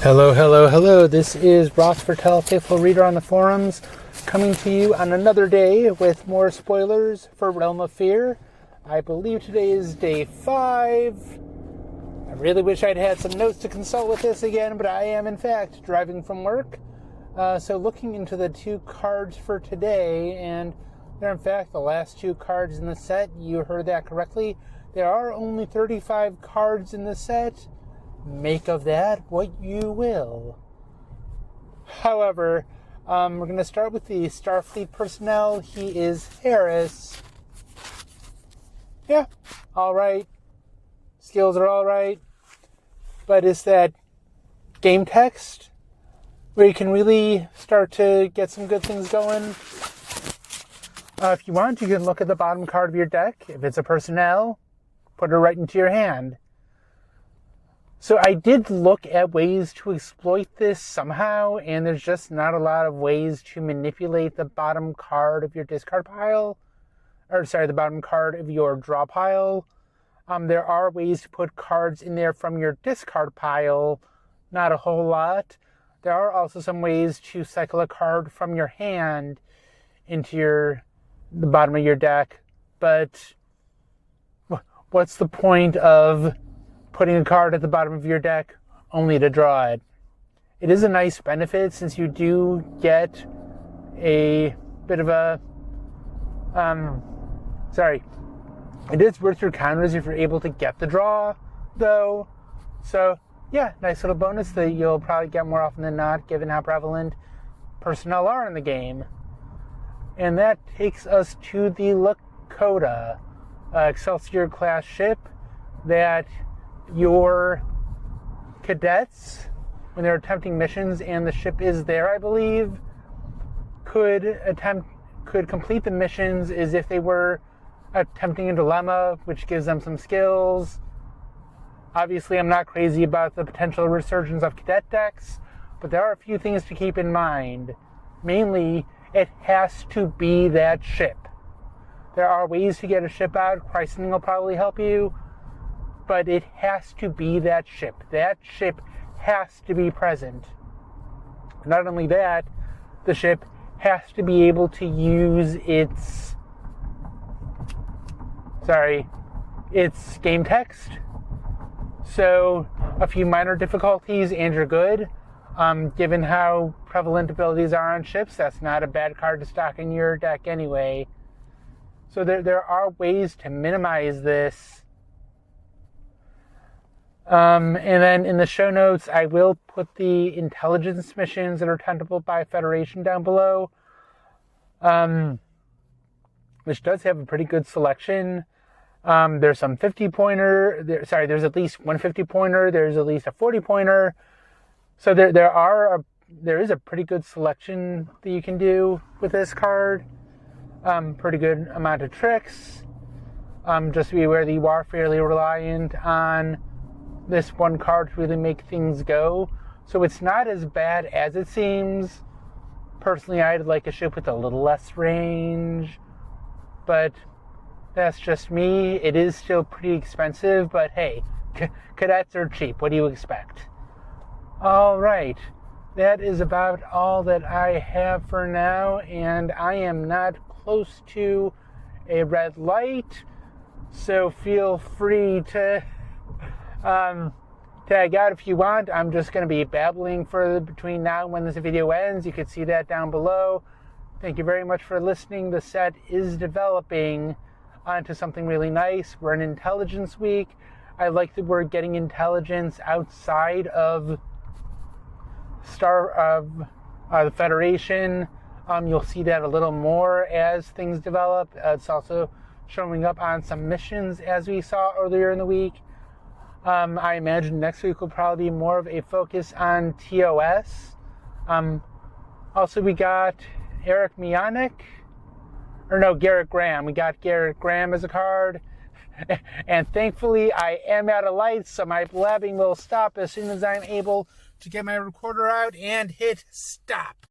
Hello, hello, hello. This is Ross Vertel, faithful reader on the forums, coming to you on another day with more spoilers for Realm of Fear. I believe today is day 5. I really wish I'd had some notes to consult with this again, but I am in fact driving from work. So looking into the 2 cards for today, and they're in fact the last 2 cards in the set. You heard that correctly. There are only 35 cards in the set. Make of that what you will. However, we're going to start with the Starfleet personnel. He is Harris. Yeah, alright. Skills are alright. But it's that game text where you can really start to get some good things going. If you want, you can look at the bottom card of your deck. If it's a personnel, put it right into your hand. So I did look at ways to exploit this somehow, and there's just not a lot of ways to manipulate the bottom card of your discard pile. The bottom card of your draw pile. There are ways to put cards in there from your discard pile, not a whole lot. There are also some ways to cycle a card from your hand into the bottom of your deck, but what's the point of putting a card at the bottom of your deck only to draw it? It is a nice benefit since you do get a bit of a it is worth your counters if you're able to get the draw, though. So yeah, nice little bonus that you'll probably get more often than not, given how prevalent personnel are in the game. And that takes us to the Lakota, Excelsior class ship that your cadets, when they're attempting missions and the ship is there, I believe, could complete the missions as if they were attempting a dilemma, which gives them some skills. Obviously, I'm not crazy about the potential resurgence of cadet decks, but there are a few things to keep in mind. Mainly, it has to be that ship. There are ways to get a ship out. Christening will probably help you. But it has to be that ship. That ship has to be present. Not only that, the ship has to be able to use its game text. So a few minor difficulties and you're good. Given how prevalent abilities are on ships, that's not a bad card to stock in your deck anyway. So there are ways to minimize this. And then in the show notes, I will put the intelligence missions that are tentable by Federation down below, which does have a pretty good selection. There's some 50-pointer. There's at least one 50-pointer. There's at least a 40-pointer. So there is a pretty good selection that you can do with this card. Pretty good amount of tricks. Just be aware that you are fairly reliant on this one card to really make things go. So it's not as bad as it seems. Personally, I'd like a ship with a little less range, but that's just me. It is still pretty expensive, but hey, cadets are cheap. What do you expect? Alright, that is about all that I have for now, and I am not close to a red light, so feel free to tag out if you want. I'm just going to be babbling for between now and when this video ends. You can see that down below. Thank you very much for listening. The set is developing onto something really nice. We're in Intelligence Week. I like that we're getting intelligence outside of the Federation. You'll see that a little more as things develop. It's also showing up on some missions as we saw earlier in the week. I imagine next week will probably be more of a focus on TOS. Also, we got Garrett Graham. We got Garrett Graham as a card. And thankfully, I am out of lights, so my blabbing will stop as soon as I'm able to get my recorder out and hit stop.